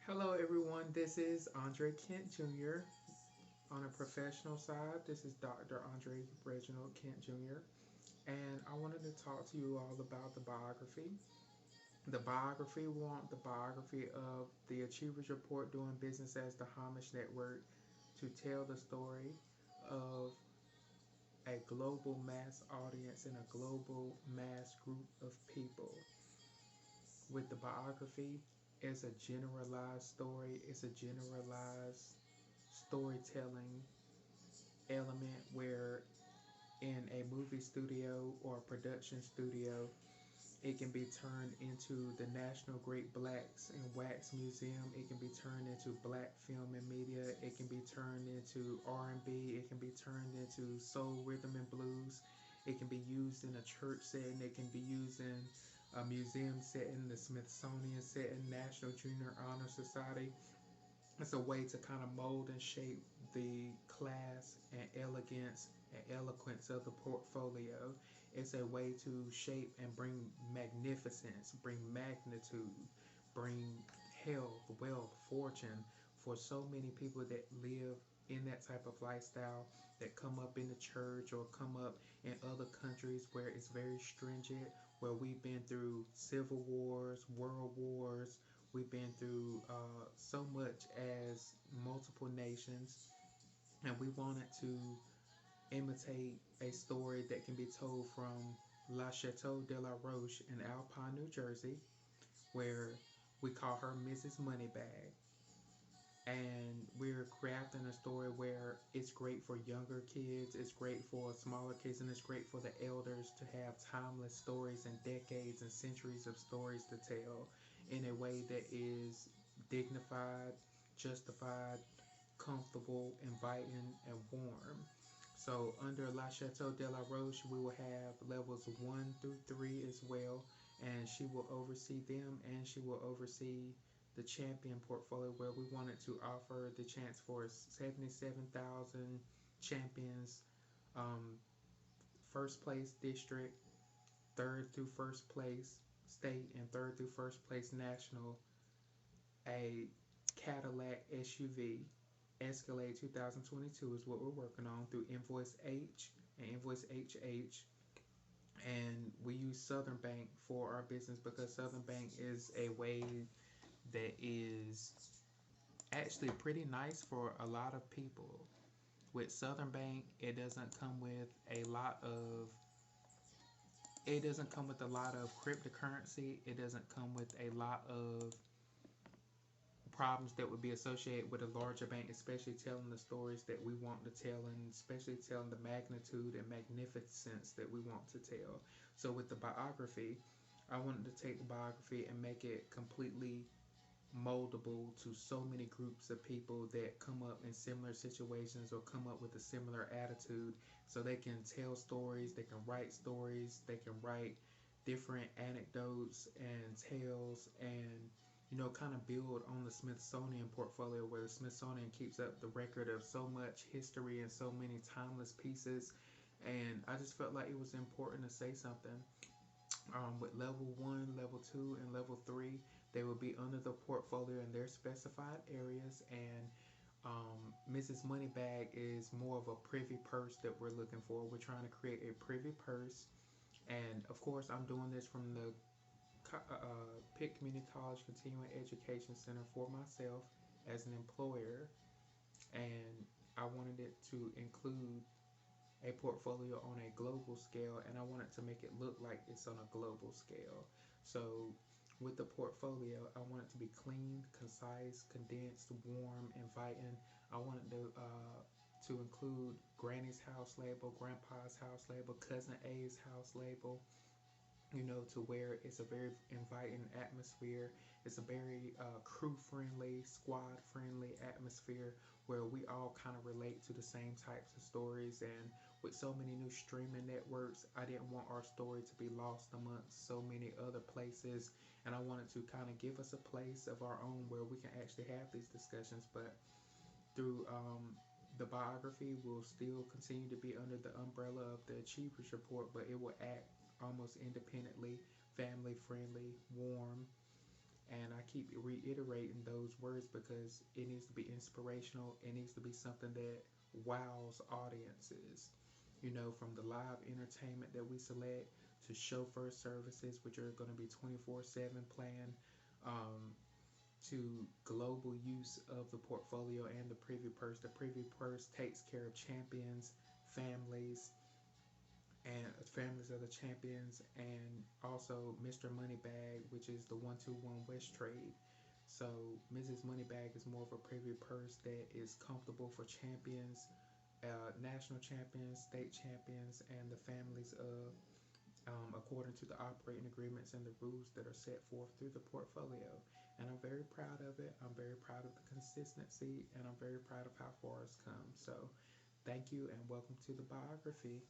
Hello, everyone. This is Andre Kent Jr. On a professional side, this is Dr. Andre Reginald Kent Jr. And I wanted to talk to you all about the biography. We want the biography of the Achievers Report doing business as the Homage Network to tell the story of a global mass audience and a global mass group of people. With the biography, it's a generalized story, it's a generalized storytelling element where in a movie studio or a production studio it can be turned into the National Great Blacks and Wax Museum. It can be turned into black film and media. It can be turned into R&B. It can be turned into soul, rhythm, and blues. It can be used in a church setting. It can be used in a museum setting, the Smithsonian setting, National Junior Honor Society. It's a way to kind of mold and shape the class and elegance and eloquence of the portfolio. It's a way to shape and bring magnificence, bring magnitude, bring health, wealth, fortune for so many people that live in that type of lifestyle, that come up in the church or come up in other countries where it's very stringent, where we've been through civil wars, world wars, we've been through so much as multiple nations, and we wanted to imitate a story that can be told from La Chateau de la Roche in Alpine, New Jersey, where we call her Mrs. Moneybag. And we're crafting a story where it's great for younger kids, it's great for smaller kids, and it's great for the elders to have timeless stories and decades and centuries of stories to tell in a way that is dignified, justified, comfortable, inviting, and warm. So under La Chateau de la Roche, we will have levels 1 through 3 as well, and she will oversee them, and she will oversee the champion portfolio, where we wanted to offer the chance for 77,000 champions, um, first place district, third through first place state, and third through first place national, a Cadillac SUV. Escalade 2022 is what we're working on through Invoice H and Invoice HH. And we use Southern Bank for our business because Southern Bank is a way that is actually pretty nice for a lot of people. With Southern Bank, it doesn't come with a lot of cryptocurrency. It doesn't come with a lot of problems that would be associated with a larger bank, especially telling the stories that we want to tell, and especially telling the magnitude and magnificence that we want to tell. So with the biography, I wanted to take the biography and make it completely moldable to so many groups of people that come up in similar situations or come up with a similar attitude, so they can tell stories, they can write different anecdotes and tales, and kind of build on the Smithsonian portfolio, where the Smithsonian keeps up the record of so much history and so many timeless pieces. And I just felt like it was important to say something. With level 1, level 2, and level 3, they will be under the portfolio in their specified areas. And Mrs. Moneybag is more of a privy purse that we're looking for. We're trying to create a privy purse. And of course, I'm doing this from the Pitt Community College Continuing Education Center for myself as an employer. And I wanted it to include a portfolio on a global scale, and I wanted to make it look like it's on a global scale. So with the portfolio, I want it to be clean, concise, condensed, warm, inviting. I wanted to include Granny's house label, Grandpa's house label, Cousin A's house label, to where it's a very inviting atmosphere. It's a very crew friendly, squad friendly atmosphere where we all kind of relate to the same types of stories. And with so many new streaming networks, I didn't want our story to be lost amongst so many other places. And I wanted to kind of give us a place of our own where we can actually have these discussions. But through the biography will still continue to be under the umbrella of the Achievers Report, but it will act almost independently, family friendly, warm, And I keep reiterating those words because it needs to be inspirational. It needs to be something that wows audiences. You know, from the live entertainment that we select to chauffeur services, which are going to be 24/7 planned, um, to global use of the portfolio and the privy purse. The privy purse takes care of champions, families, and families of the champions, and also Mr. Moneybag, which is the 121 West trade. So Mrs. Moneybag is more of a privy purse that is comfortable for champions, national champions, state champions, and the families of, according to the operating agreements and the rules that are set forth through the portfolio. And I'm very proud of it. I'm very proud of the consistency, and I'm very proud of how far it's come. So thank you, and welcome to the biography.